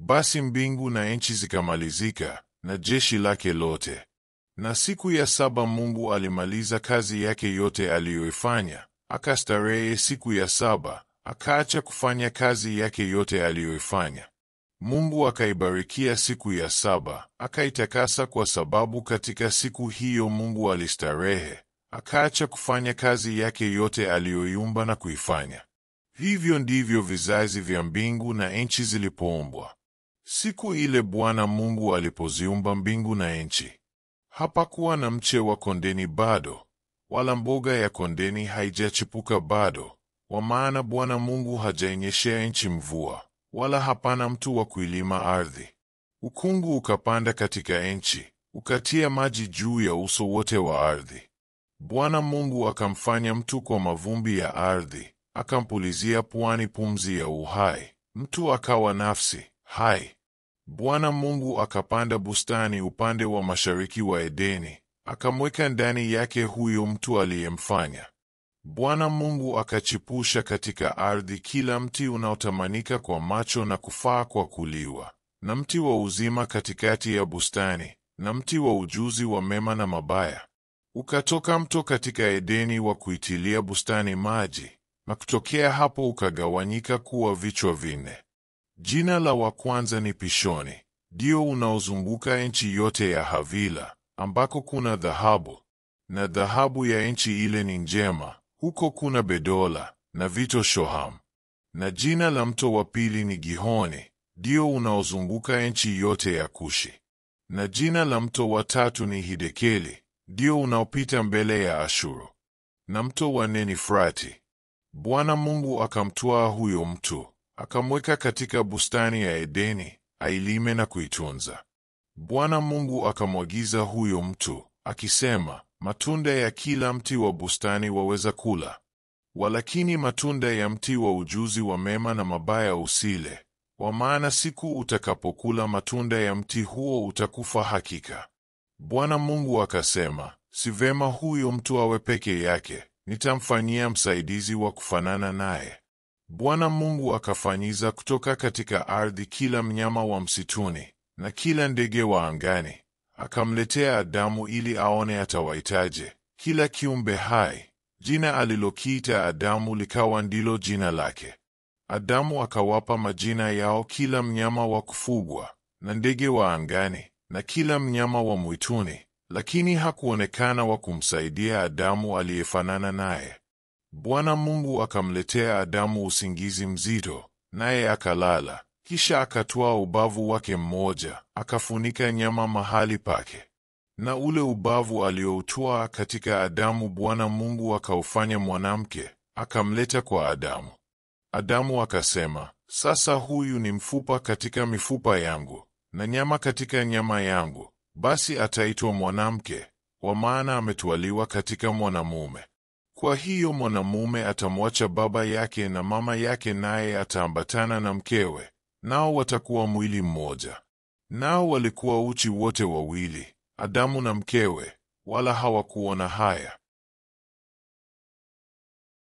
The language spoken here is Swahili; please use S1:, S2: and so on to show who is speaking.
S1: Basi mbingu na nchi zikamalizika, na jeshi lake lote. Na siku ya saba Mungu alimaliza kazi yake yote aliyoifanya, akastarehe siku ya saba, akaacha kufanya kazi yake yote aliyoifanya. Mungu akaibarikia siku ya saba, akaitakasa, kwa sababu katika siku hiyo Mungu alistarehe, akaacha kufanya kazi yake yote aliyoiumba na kuifanya. Hivyo ndivyo vizazi vya mbingu na nchi zilipoumbwa. Siku ile Bwana Mungu alipoziumba mbingu na nchi, hapakuwa na mche wa kondeni bado, wala mboga ya kondeni haijachipuka bado, kwa maana Bwana Mungu hajainyeshea nchi mvua, wala hapana mtu wa kuilima ardhi. Ukungu ukapanda katika nchi, ukatia maji juu ya uso wote wa ardhi. Bwana Mungu akamfanya mtu kwa mavumbi ya ardhi, akampulizia puani pumzi ya uhai, mtu akawa nafsi hai. Bwana Mungu akapanda bustani upande wa mashariki wa Edeni, akamweka ndani yake huyo mtu aliyemfanya. Bwana Mungu akachipusha katika ardhi kila mti unaotamanika kwa macho na kufaa kwa kuliwa, na mti wa uzima katikati ya bustani, na mti wa ujuzi wa mema na mabaya. Ukatoka mto katika Edeni wa kuitilia bustani maji, na kutokea hapo ukagawanyika kuwa vichwa vinne. Jina la wa kwanza ni Pishoni, ndio unaozunguka nchi yote ya Havila, ambako kuna dhahabu, na dhahabu ya nchi ile ni njema. Huko kuna bedola na vito shoham. Na jina la mto wa pili ni Gihoni, ndio unaozunguka nchi yote ya Kushi. Na jina la mto wa tatu ni Hidekeli, ndio unaopita mbele ya Ashuru. Na mto wa nne ni Frati. Bwana Mungu akamtwaa huyo mtu, akamweka katika bustani ya Edeni, ailime na kuitunza. Bwana Mungu akamwagiza huyo mtu, akisema, matunda ya kila mti wa bustani waweza kula, walakini matunda ya mti wa ujuzi wa mema na mabaya usile, kwa maana siku utakapokula matunda ya mti huo utakufa hakika. Bwana Mungu akasema, si vema huyo mtu awe peke yake, nitamfanyia msaidizi wa kufanana naye. Bwana Mungu akafanyiza kutoka katika ardhi kila mnyama wa msituni na kila ndege wa angani, akamletea Adamu ili aone atawaitaje kila kiumbe hai. Jina alilokiita Adamu likawa ndilo jina lake. Adamu akawapa majina yao kila mnyama wa kufugwa na ndege wa angani na kila mnyama wa mwituni, lakini hakuonekana wa kumsaidia Adamu aliyefanana naye. Bwana Mungu akamletea Adamu usingizi mzito, naye akalala. Kisha akatwaa ubavu wake mmoja, akafunika nyama mahali pake. Na ule ubavu alioutwaa katika Adamu Bwana Mungu akaufanya mwanamke, akamleta kwa Adamu. Adamu akasema, sasa huyu ni mfupa katika mifupa yangu, na nyama katika nyama yangu, basi ataitwa mwanamke, kwa maana ametwaliwa katika mwanamume. Kwa hiyo mwanamume atamwacha baba yake na mama yake, naye ataambatana na mkewe, nao watakuwa mwili mmoja. Nao walikuwa uchi wote wawili, Adamu na mkewe, wala hawakuona haya.